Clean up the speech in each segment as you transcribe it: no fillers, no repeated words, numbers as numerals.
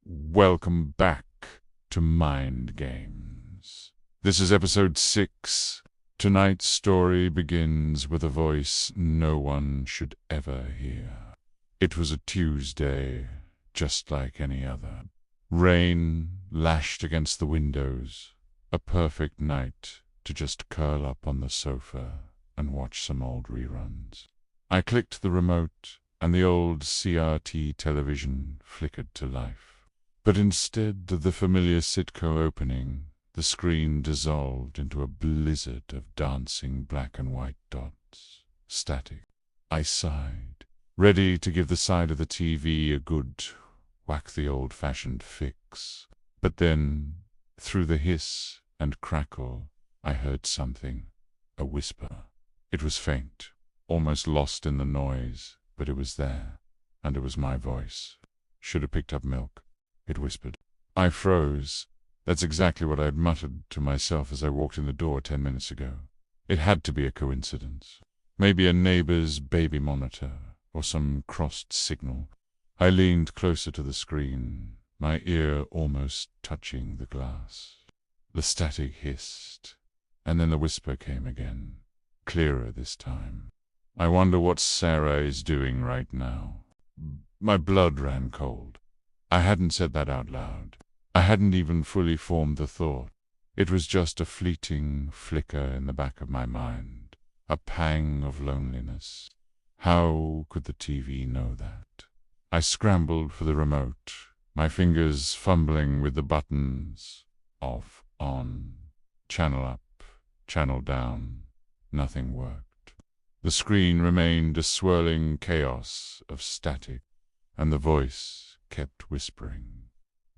Welcome back to Mind Games. This is episode 6. Tonight's story begins with a voice no one should ever hear. It was a Tuesday, just like any other. Rain lashed against the windows. A perfect night to just curl up on the sofa and watch some old reruns. I clicked the remote, and the old CRT television flickered to life. But instead of the familiar Sitco opening, the screen dissolved into a blizzard of dancing black and white dots. Static. I sighed, ready to give the side of the TV a good whack the old-fashioned fix. But then, through the hiss and crackle, I heard something, a whisper. It was faint, almost lost in the noise, but it was there, and it was my voice. Should have picked up milk, it whispered. I froze. That's exactly what I had muttered to myself as I walked in the door 10 minutes ago. It had to be a coincidence. Maybe a neighbor's baby monitor, or some crossed signal. I leaned closer to the screen, my ear almost touching the glass. The static hissed, and then the whisper came again, clearer this time. I wonder what Sarah is doing right now. My blood ran cold. I hadn't said that out loud. I hadn't even fully formed the thought. It was just a fleeting flicker in the back of my mind, a pang of loneliness. How could the TV know that? I scrambled for the remote, my fingers fumbling with the buttons. Off, on, channel up, channel down. Nothing worked. The screen remained a swirling chaos of static, and the voice kept whispering.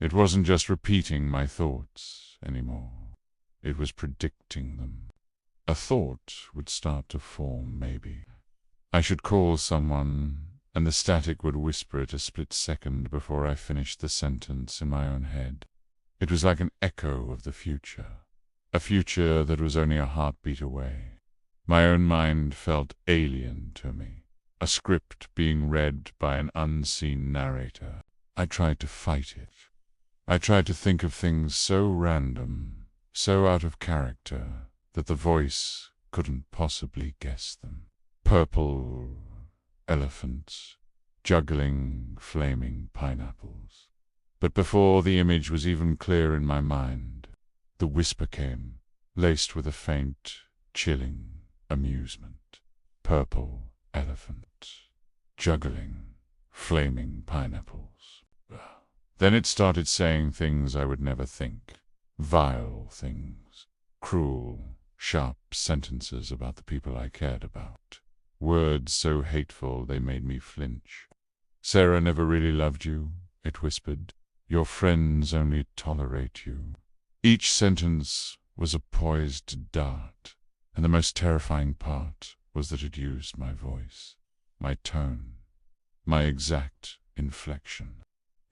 It wasn't just repeating my thoughts anymore. It was predicting them. A thought would start to form, maybe. I should call someone, and the static would whisper it a split second before I finished the sentence in my own head. It was like an echo of the future, a future that was only a heartbeat away. My own mind felt alien to me, a script being read by an unseen narrator. I tried to fight it. I tried to think of things so random, so out of character, that the voice couldn't possibly guess them. Purple elephants, juggling flaming pineapples. But before the image was even clear in my mind, the whisper came, laced with a faint, chilling amusement. Purple elephant, juggling flaming pineapples. Then it started saying things I would never think, vile things, cruel, sharp sentences about the people I cared about, words so hateful they made me flinch. Sarah never really loved you, it whispered. Your friends only tolerate you. Each sentence was a poised dart, and the most terrifying part was that it used my voice, my tone, my exact inflection.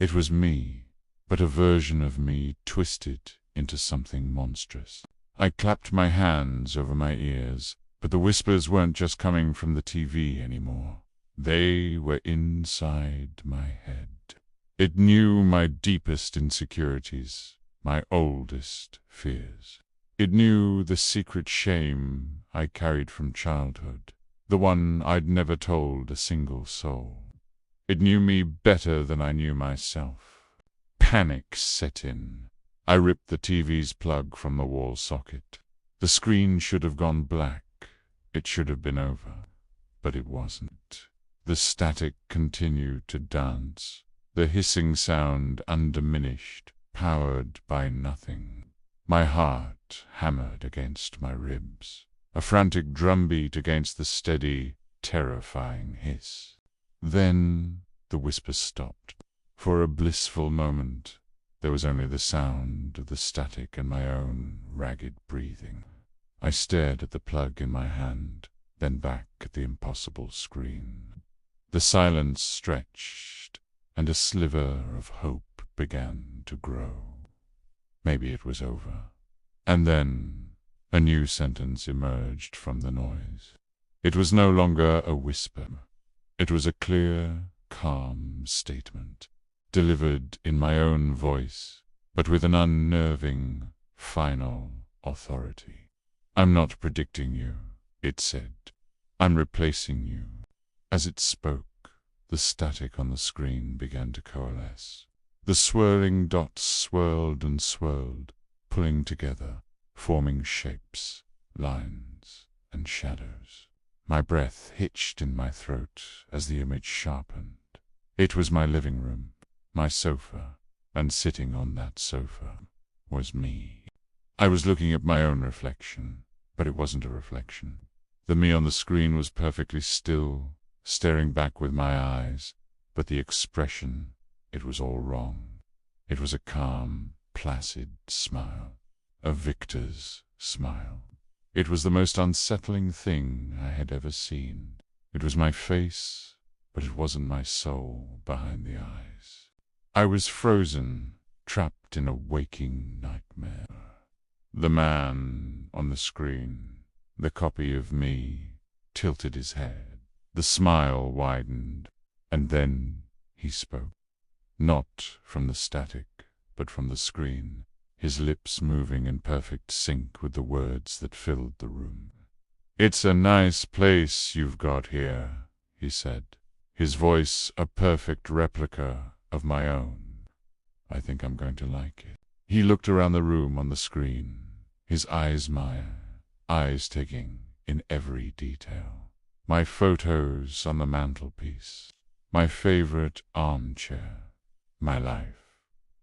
It was me, but a version of me twisted into something monstrous. I clapped my hands over my ears, but the whispers weren't just coming from the TV anymore. They were inside my head. It knew my deepest insecurities, my oldest fears. It knew the secret shame I carried from childhood, the one I'd never told a single soul. It knew me better than I knew myself. Panic set in. I ripped the TV's plug from the wall socket. The screen should have gone black. It should have been over. But it wasn't. The static continued to dance, the hissing sound undiminished, powered by nothing. My heart hammered against my ribs, a frantic drumbeat against the steady, terrifying hiss. Then the whisper stopped. For a blissful moment, there was only the sound of the static and my own ragged breathing. I stared at the plug in my hand, then back at the impossible screen. The silence stretched, and a sliver of hope began to grow. Maybe it was over. And then a new sentence emerged from the noise. It was no longer a whisper. It was a clear, calm statement. delivered in my own voice, but with an unnerving, final authority. "I'm not predicting you," it said. "I'm replacing you." As it spoke, the static on the screen began to coalesce. The swirling dots swirled and swirled, pulling together, forming shapes, lines, and shadows. My breath hitched in my throat as the image sharpened. It was my living room, my sofa, and sitting on that sofa was me. I was looking at my own reflection, but it wasn't a reflection. The me on the screen was perfectly still, staring back with my eyes, but the expression, it was all wrong. It was a calm, placid smile, a victor's smile. It was the most unsettling thing I had ever seen. It was my face, but it wasn't my soul behind the eyes. I was frozen, trapped in a waking nightmare. The man on the screen, the copy of me, tilted his head. The smile widened, and then he spoke. Not from the static, but from the screen, his lips moving in perfect sync with the words that filled the room. "It's a nice place you've got here," he said, his voice a perfect replica of my own. "I think I'm going to like it." He looked around the room on the screen, his eyes taking in every detail. My photos on the mantelpiece, my favorite armchair, my life.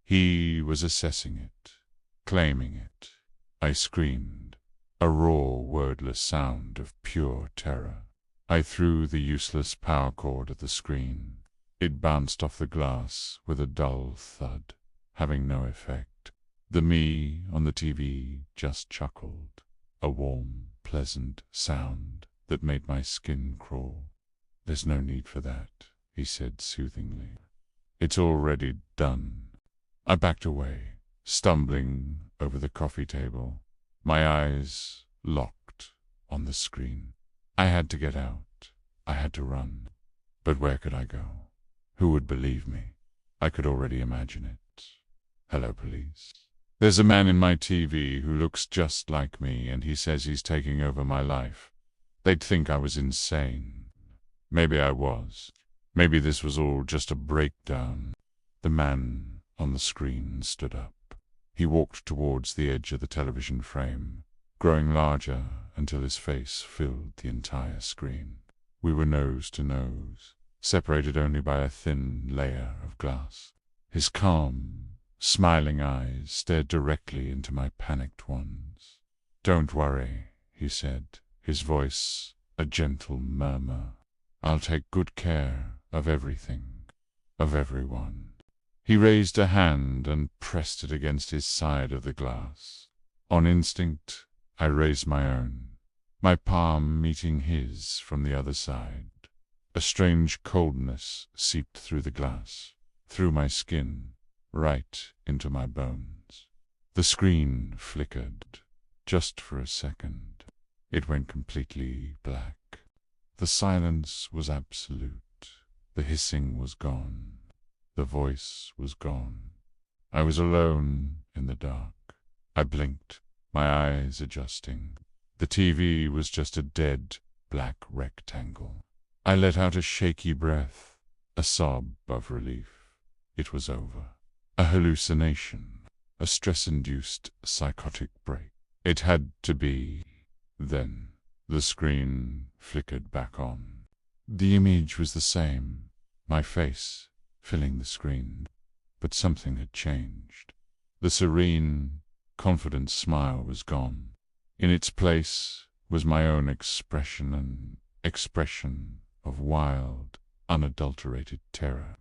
He was assessing it, claiming it. I screamed, a raw, wordless sound of pure terror. I threw the useless power cord at the screen. It bounced off the glass with a dull thud, having no effect. The me on the TV just chuckled, a warm, pleasant sound that made my skin crawl. "There's no need for that," he said soothingly. "It's already done." I backed away, stumbling over the coffee table, my eyes locked on the screen. I had to get out. I had to run. But where could I go? Who would believe me? I could already imagine it. "Hello, police. There's a man in my TV who looks just like me, and he says he's taking over my life. They'd think I was insane. Maybe I was. Maybe this was all just a breakdown." The man on the screen stood up. He walked towards the edge of the television frame, growing larger until his face filled the entire screen. We were nose to nose, separated only by a thin layer of glass. His calm, smiling eyes stared directly into my panicked ones. "Don't worry," he said, his voice a gentle murmur. "I'll take good care of everything, of everyone." He raised a hand and pressed it against his side of the glass. On instinct, I raised my own, my palm meeting his from the other side. A strange coldness seeped through the glass, through my skin, right into my bones. The screen flickered, just for a second. It went completely black. The silence was absolute. The hissing was gone. The voice was gone. I was alone in the dark. I blinked, my eyes adjusting. The TV was just a dead, black rectangle. I let out a shaky breath, a sob of relief. It was over. A hallucination, a stress-induced psychotic break. It had to be. Then the screen flickered back on. The image was the same, my face filling the screen, but something had changed. The serene, confident smile was gone. In its place was my own expression, an expression of wild, unadulterated terror.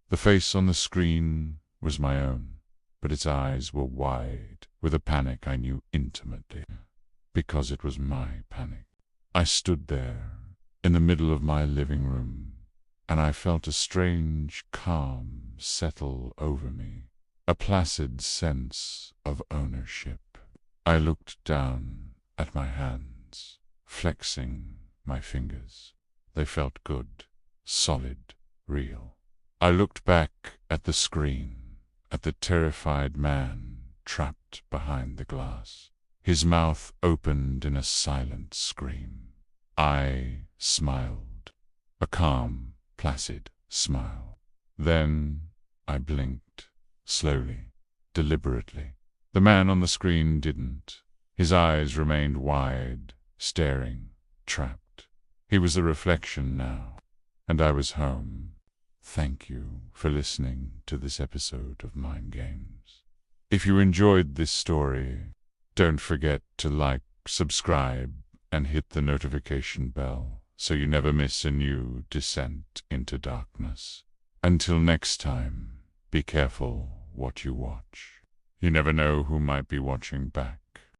The face on the screen was my own, but its eyes were wide with a panic I knew intimately, because it was my panic. I stood there, in the middle of my living room, and I felt a strange calm settle over me, a placid sense of ownership. I looked down at my hands, flexing my fingers. They felt good, solid, real. I looked back at the screen, at the terrified man trapped behind the glass. His mouth opened in a silent scream. I smiled, a calm, placid smile. Then I blinked, slowly, deliberately. The man on the screen didn't. His eyes remained wide, staring, trapped. He was a reflection now, and I was home. Thank you for listening to this episode of Mind Games. If you enjoyed this story, don't forget to like, subscribe, and hit the notification bell so you never miss a new descent into darkness. Until next time, be careful what you watch. You never know who might be watching back.